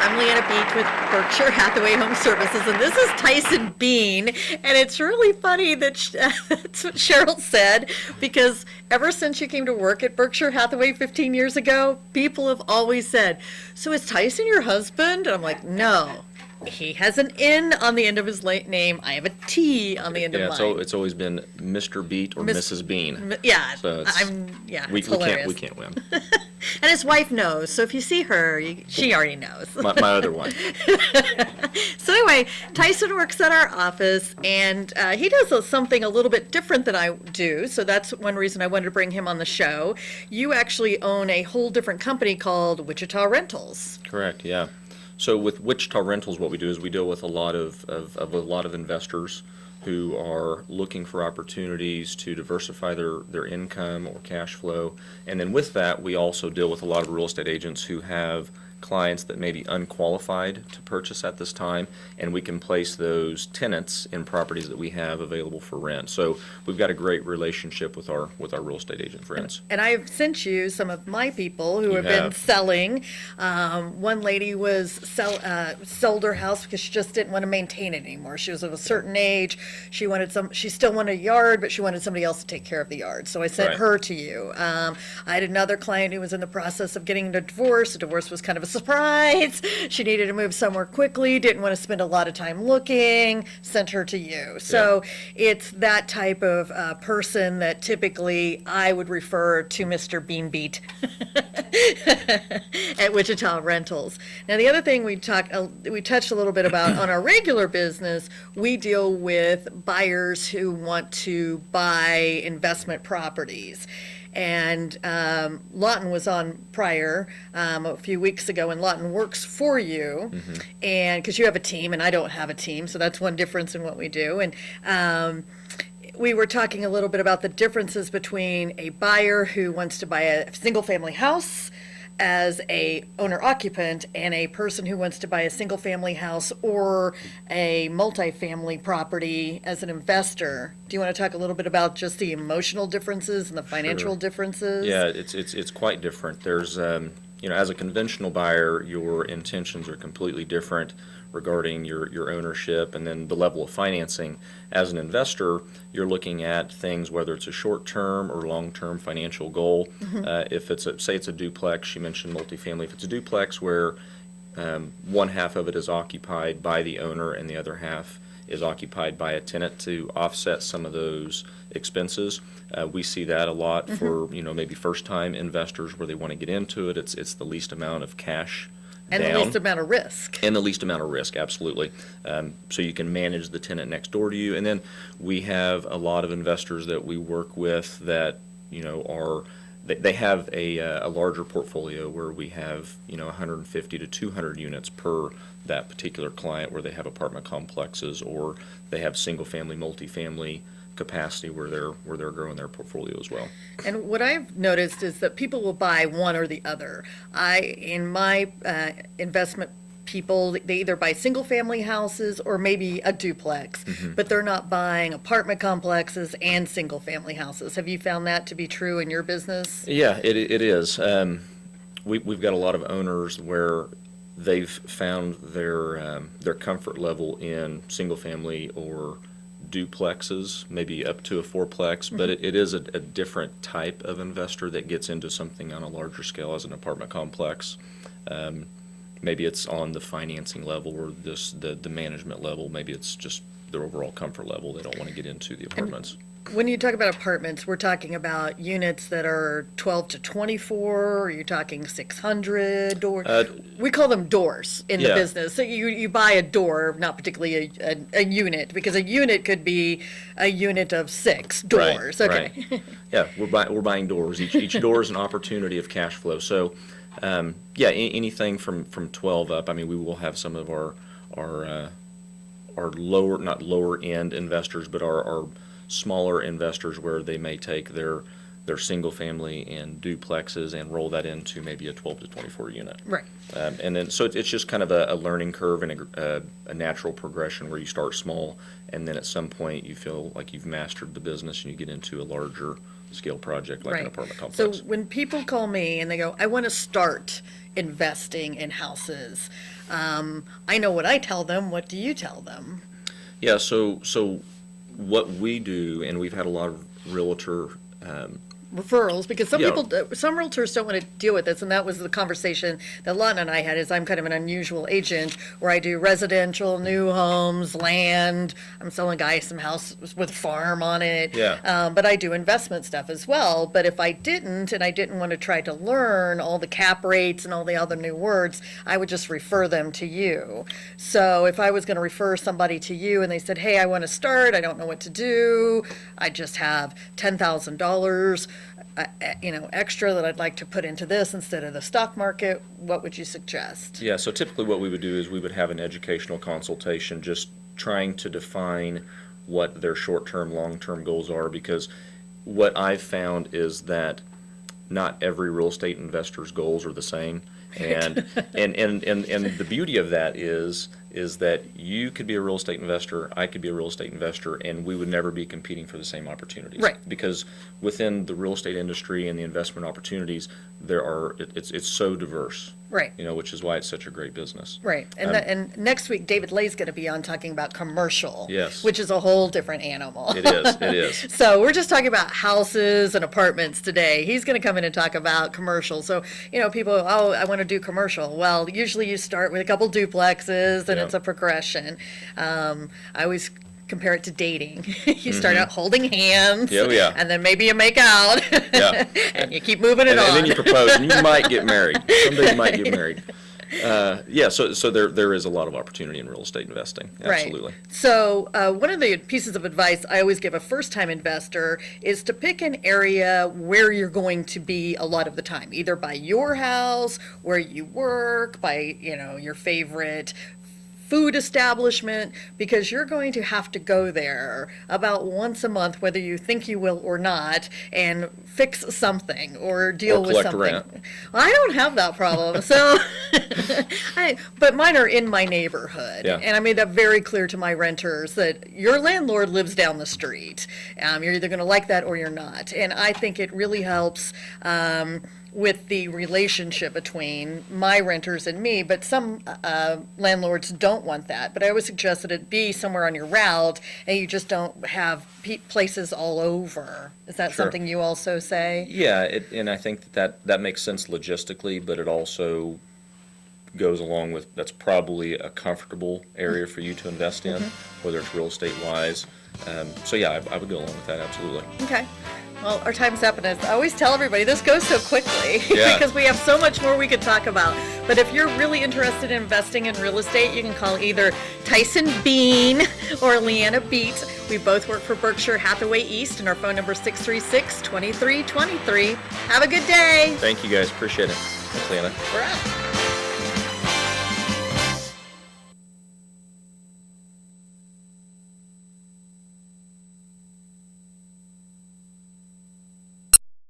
I'm LeAnna Beach with Berkshire Hathaway Home Services, and this is Tyson Bean. And it's really funny that that's what Cheryl said, because ever since you came to work at Berkshire Hathaway 15 years ago, people have always said, "So is Tyson your husband?" And I'm like, no. He has an N on the end of his name. I have a T on the end of mine. So it's always been Mr. Beat or Mrs. Bean. Yeah, so we can't win. And his wife knows, so if you see her, she already knows. My other wife. So anyway, Tyson works at our office, and he does something a little bit different than I do, so that's one reason I wanted to bring him on the show. You actually own a whole different company called Wichita Rentals. Correct, yeah. So with Wichita Rentals, what we do is we deal with a lot of investors who are looking for opportunities to diversify their income or cash flow. And then with that, we also deal with a lot of real estate agents who have clients that may be unqualified to purchase at this time, and we can place those tenants in properties that we have available for rent. So we've got a great relationship with our real estate agent friends. And I've sent you some of my people who have been selling. One lady was sold her house because she just didn't want to maintain it anymore. She was of a certain age. She still wanted a yard, but she wanted somebody else to take care of the yard. So I sent her to you. I had another client who was in the process of getting a divorce. The divorce was kind of a surprise. She needed to move somewhere quickly, didn't want to spend a lot of time looking, sent her to you. So it's that type of person that typically I would refer to Mr. Bean Beat at Wichita Rentals. Now the other thing we touched a little bit about on our regular business, we deal with buyers who want to buy investment properties. And Lawton was on prior a few weeks ago, and Lawton works for you, and because you have a team and I don't have a team, so that's one difference in what we do. And we were talking a little bit about the differences between a buyer who wants to buy a single-family house as a owner-occupant and a person who wants to buy a single-family house or a multifamily property as an investor. Do you want to talk a little bit about just the emotional differences and the financial differences? Yeah, it's quite different. There's as a conventional buyer, your intentions are completely different regarding your ownership and then the level of financing. As an investor, you're looking at things, whether it's a short-term or long-term financial goal. If it's say it's a duplex, you mentioned multifamily. If it's a duplex where one half of it is occupied by the owner and the other half is occupied by a tenant to offset some of those expenses. We see that a lot for maybe first-time investors where they want to get into it. It's the least amount of cash and down. the least amount of risk. And the least amount of risk, absolutely. So you can manage the tenant next door to you. And then we have a lot of investors that we work with that they have a larger portfolio where we have 150 to 200 units per that particular client, where they have apartment complexes or they have single-family, multifamily capacity where they're growing their portfolio as well. And what I've noticed is that people will buy one or the other. In my investment people, they either buy single-family houses or maybe a duplex, but they're not buying apartment complexes and single-family houses. Have you found that to be true in your business? Yeah, it is. We've got a lot of owners where they've found their comfort level in single-family or duplexes, maybe up to a fourplex, but it is a different type of investor that gets into something on a larger scale as an apartment complex. Maybe it's on the financing level or the management level. Maybe it's just their overall comfort level. They don't want to get into the apartments. When you talk about apartments, we're talking about units that are 12 to 24, or you're talking 600, or we call them doors in the business. So you buy a door, not particularly a unit, because a unit could be a unit of 6 doors. Right, okay. Right. Yeah, we're buying doors. Each door is an opportunity of cash flow. So anything from 12 up. I mean, we will have some of our lower, not lower end investors, but our smaller investors where they may take their single family and duplexes and roll that into maybe a 12 to 24 unit. Right. And then so it's just kind of a learning curve and a natural progression where you start small and then at some point you feel like you've mastered the business and you get into a scale project like an Right. apartment So complex. when people call me and they go, I want to start investing in houses, I know what I tell them. What do you tell them? Yeah, so what we do, and we've had a lot of realtor Referrals, because some Yeah. people, some realtors don't want to deal with this, and that was the conversation that LeAnna and I had, is I'm kind of an unusual agent where I do residential, new homes, land, I'm selling guys some house with farm on it. Yeah. But I do investment stuff as well, but if I didn't, and I didn't want to try to learn all the cap rates and all the other new words, I would just refer them to you. So if I was going to refer somebody to you and they said, hey, I want to start, I don't know what to do, I just have $10,000, extra that I'd like to put into this instead of the stock market, what would you suggest? Yeah, so typically what we would do is we would have an educational consultation, just trying to define what their short-term, long-term goals are, because what I've found is that not every real estate investor's goals are the same. And the beauty of that is that you could be a real estate investor, I could be a real estate investor, and we would never be competing for the same opportunities. Right. Because within the real estate industry and the investment opportunities, it's so diverse. Right. Which is why it's such a great business. Right, and next week, David Lay's going to be on talking about commercial. Yes. Which is a whole different animal. It is. So we're just talking about houses and apartments today. He's going to come in and talk about commercial. So, people, oh, I want to do commercial. Well, usually you start with a couple duplexes, and Yeah. it's a progression. I always compare it to dating. You start out holding hands. Yeah, yeah. And then maybe you make out. Yeah. And you keep moving it And on. then you propose, and you might get married. Someday you might get married. So there is a lot of opportunity in real estate investing. Absolutely. Right. So one of the pieces of advice I always give a first-time investor is to pick an area where you're going to be a lot of the time, either by your house, where you work, by your favorite food establishment, because you're going to have to go there about once a month, whether you think you will or not, and fix something or deal with collect something. rent. Well, I don't have that problem, so but mine are in my neighborhood, Yeah. and I made that very clear to my renters that your landlord lives down the street. You're either going to like that or you're not, and I think it really helps. With the relationship between my renters and me, but some landlords don't want that. But I always suggest that it be somewhere on your route and you just don't have places all over. Is that Sure. something you also say? Yeah, and I think that makes sense logistically, but it also goes along with, that's probably a comfortable area for you to invest in, whether it's real estate wise. So yeah, I would go along with that, absolutely. Okay. Well, our time's up, and as I always tell everybody, this goes so quickly Yeah. because we have so much more we could talk about. But if you're really interested in investing in real estate, you can call either Tyson Bean or LeAnna Beat. We both work for Berkshire Hathaway East, and our phone number is 636-2323. Have a good day. Thank you guys, appreciate it. Thanks, LeAnna. We're out.